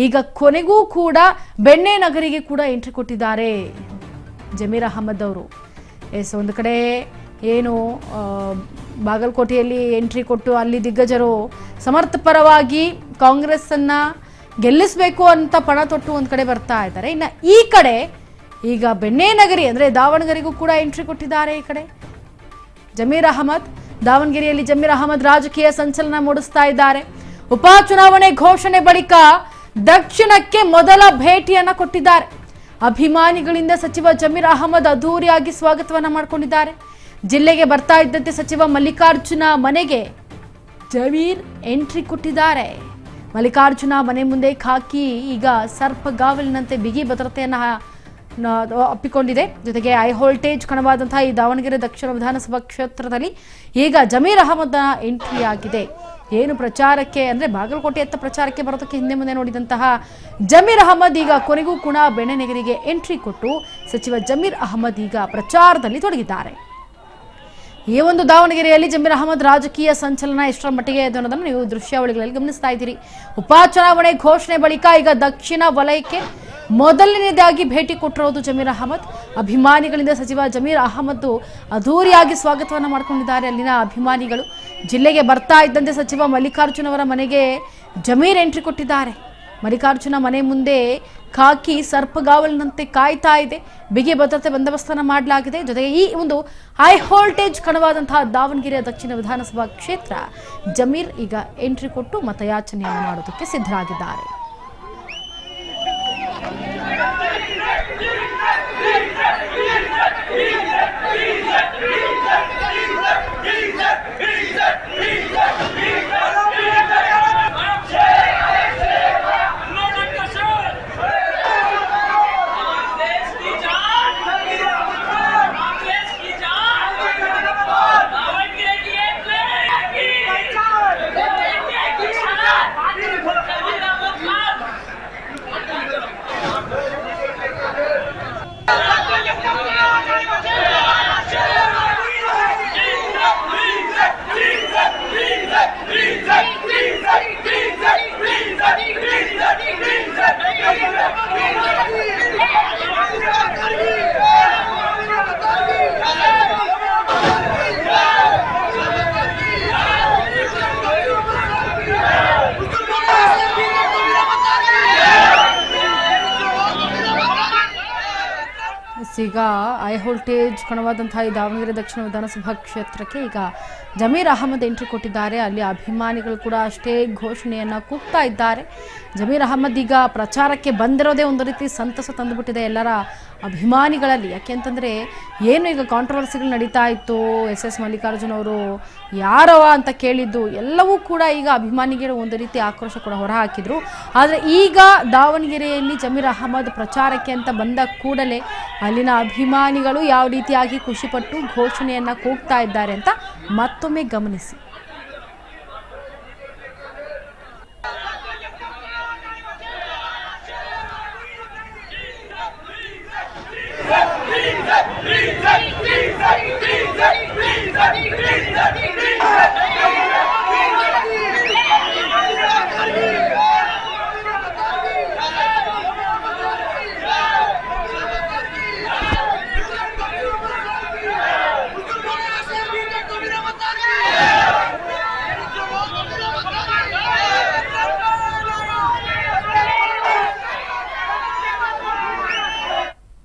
ಈಗ ಕೊನೆಗೂ ಕೂಡ ಬೆಣ್ಣೆ ನಗರಿಗೆ ಕೂಡ ಎಂಟ್ರಿ ಕೊಟ್ಟಿದ್ದಾರೆ ಜಮೀರ್ ಅಹಮದ್ ಅವರು. ಒಂದು ಕಡೆ ಏನು ಬಾಗಲಕೋಟೆಯಲ್ಲಿ ಎಂಟ್ರಿ ಕೊಟ್ಟು ಅಲ್ಲಿ ದಿಗ್ಗಜರು ಸಮರ್ಥಪರವಾಗಿ ಕಾಂಗ್ರೆಸ್ ಅನ್ನ ಗೆಲ್ಲಿಸಬೇಕು ಅಂತ ಪಣ ತೊಟ್ಟು ಒಂದು ಕಡೆ ಬರ್ತಾ ಇದ್ದಾರೆ. ಇನ್ನು ಈ ಕಡೆ ಈಗ ಬೆಣ್ಣೆ ನಗರಿ ಅಂದ್ರೆ ದಾವಣಗೆರೆಗೂ ಕೂಡ ಎಂಟ್ರಿ ಕೊಟ್ಟಿದ್ದಾರೆ. ಈ ಕಡೆ ಜಮೀರ್ ಅಹಮದ್, ದಾವಣಗೆರೆಯಲ್ಲಿ ಜಮೀರ್ ಅಹಮದ್ ರಾಜಕೀಯ ಸಂಚಲನ ಮೂಡಿಸ್ತಾ ಇದ್ದಾರೆ. ಉಪಚುನಾವಣೆ ಘೋಷಣೆ ಬಳಿಕ ದಕ್ಷಿಣಕ್ಕೆ ಮೊದಲ ಭೇಟಿಯನ್ನ ಕೊಟ್ಟಿದ್ದಾರೆ. ಅಭಿಮಾನಿಗಳಿಂದ ಸಚಿವ ಜಮೀರ್ ಅಹಮದ್ ಅದ್ದೂರಿಯಾಗಿ ಸ್ವಾಗತವನ್ನ ಮಾಡಿಕೊಂಡಿದ್ದಾರೆ. ಜಿಲ್ಲೆಗೆ ಬರ್ತಾ ಇದ್ದಂತೆ ಸಚಿವ ಮಲ್ಲಿಕಾರ್ಜುನ ಮನೆಗೆ ಜಮೀರ್ ಎಂಟ್ರಿ ಕೊಟ್ಟಿದ್ದಾರೆ. ಮಲ್ಲಿಕಾರ್ಜುನ ಮನೆ ಮುಂದೆ ಖಾಕಿ ಈಗ ಸರ್ಪಗಾವಲಿನಂತೆ ಬಿಗಿ ಭದ್ರತೆಯನ್ನ ಅಪ್ಪಿಕೊಂಡಿದೆ. ಜೊತೆಗೆ ಹೈ ವೋಲ್ಟೇಜ್ ಕಣವಾದಂತಹ ಈ ದಾವಣಗೆರೆ ದಕ್ಷಿಣ ವಿಧಾನಸಭಾ ಕ್ಷೇತ್ರದಲ್ಲಿ ಈಗ ಜಮೀರ್ ಅಹಮದ್ ಎಂಟ್ರಿ ಆಗಿದೆ. ಏನು ಪ್ರಚಾರಕ್ಕೆ ಅಂದ್ರೆ ಬಾಗಲಕೋಟೆಯತ್ತ ಪ್ರಚಾರಕ್ಕೆ ಬರೋದಕ್ಕೆ ಹಿಂದೆ ಮುಂದೆ ನೋಡಿದಂತಹ ಜಮೀರ್ ಅಹಮದ್ ಈಗ ಕೊನೆಗೂ ಕೂಡ ಬೆಣ್ಣೆನಗರಿಗೆ ಎಂಟ್ರಿ ಕೊಟ್ಟು ಸಚಿವ ಜಮೀರ್ ಅಹಮದ್ ಈಗ ಪ್ರಚಾರದಲ್ಲಿ ತೊಡಗಿದ್ದಾರೆ. ಈ ಒಂದು ದಾವಣಗೆರೆಯಲ್ಲಿ ಜಮೀರ್ ಅಹಮದ್ ರಾಜಕೀಯ ಸಂಚಲನ ಎಷ್ಟರ ಮಟ್ಟಿಗೆ ಇದೆ ಅನ್ನೋದನ್ನು ನೀವು ದೃಶ್ಯಾವಳಿಗಳಲ್ಲಿ ಗಮನಿಸ್ತಾ ಇದ್ದೀರಿ. ಉಪಚುನಾವಣೆ ಘೋಷಣೆ ಬಳಿಕ ಈಗ ದಕ್ಷಿಣ ವಲಯಕ್ಕೆ ಮೊದಲನೇದಾಗಿ ಭೇಟಿ ಕೊಟ್ಟಿರೋದು ಜಮೀರ್ ಅಹಮದ್. ಅಭಿಮಾನಿಗಳಿಂದ ಸಚಿವ ಜಮೀರ್ ಅಹಮದ್ ಅದ್ದೂರಿಯಾಗಿ ಸ್ವಾಗತವನ್ನು ಮಾಡಿಕೊಂಡಿದ್ದಾರೆ ಅಲ್ಲಿನ ಅಭಿಮಾನಿಗಳು. ಜಿಲ್ಲೆಗೆ ಬರ್ತಾ ಇದ್ದಂತೆ ಸಚಿವ ಮಲ್ಲಿಕಾರ್ಜುನ ಅವರ ಮನೆಗೆ ಜಮೀರ್ ಎಂಟ್ರಿ ಕೊಟ್ಟಿದ್ದಾರೆ. ಮಲ್ಲಿಕಾರ್ಜುನ ಮನೆ ಮುಂದೆ ಖಾಕಿ ಸರ್ಪಗಾವಲಿನಂತೆ ಕಾಯ್ತಾ ಇದೆ. ಬಿಗಿ ಭದ್ರತೆ ಬಂದೋಬಸ್ತನ್ನು ಮಾಡಲಾಗಿದೆ. ಜೊತೆಗೆ ಈ ಒಂದು ಹೈ ವೋಲ್ಟೇಜ್ ಕಣವಾದಂತಹ ದಾವಣಗೆರೆಯ ದಕ್ಷಿಣ ವಿಧಾನಸಭಾ ಕ್ಷೇತ್ರ ಜಮೀರ್ ಈಗ ಎಂಟ್ರಿ ಕೊಟ್ಟು ಮತಯಾಚನೆಯನ್ನು ಮಾಡೋದಕ್ಕೆ ಸಿದ್ಧರಾಗಿದ್ದಾರೆ. ಈಗ ಹೈ ವೋಲ್ಟೇಜ್ ಕಣವಾದಂತಹ ಈ ದಾವಣಗೆರೆ ದಕ್ಷಿಣ ವಿಧಾನಸಭಾ ಕ್ಷೇತ್ರಕ್ಕೆ ಈಗ ಜಮೀರ್ ಅಹಮದ್ ಎಂಟ್ರಿ ಕೊಟ್ಟಿದ್ದಾರೆ. ಅಲ್ಲಿ ಅಭಿಮಾನಿಗಳು ಕೂಡ ಅಷ್ಟೇ ಘೋಷಣೆಯನ್ನು ಕೂಗ್ತಾ ಇದ್ದಾರೆ. ಜಮೀರ್ ಅಹಮದ್ ಈಗ ಪ್ರಚಾರಕ್ಕೆ ಬಂದಿರೋದೇ ಒಂದು ರೀತಿ ಸಂತಸ ತಂದುಬಿಟ್ಟಿದೆ ಎಲ್ಲರ ಅಭಿಮಾನಿಗಳಲ್ಲಿ. ಯಾಕೆಂತಂದರೆ ಏನು ಈಗ ಕಾಂಟ್ರವರ್ಸಿಗಳು ನಡೀತಾ ಇತ್ತು, ಎಸ್ ಮಲ್ಲಿಕಾರ್ಜುನ್ ಅವರು ಯಾರವ ಅಂತ ಕೇಳಿದ್ದು ಎಲ್ಲವೂ ಕೂಡ ಈಗ ಅಭಿಮಾನಿಗಳು ಒಂದು ರೀತಿ ಆಕ್ರೋಶ ಕೂಡ ಹೊರಹಾಕಿದ್ರು. ಆದರೆ ಈಗ ದಾವಣಗೆರೆಯಲ್ಲಿ ಜಮೀರ್ ಅಹಮದ್ ಪ್ರಚಾರಕ್ಕೆ ಅಂತ ಬಂದ ಕೂಡಲೇ ಅಲ್ಲಿನ ಅಭಿಮಾನಿಗಳು ಯಾವ ರೀತಿಯಾಗಿ ಖುಷಿಪಟ್ಟು ಘೋಷಣೆಯನ್ನು ಕೂಗ್ತಾ ಇದ್ದಾರೆ ಅಂತ ಮತ್ತೊಮ್ಮೆ ಗಮನಿಸಿ. Please,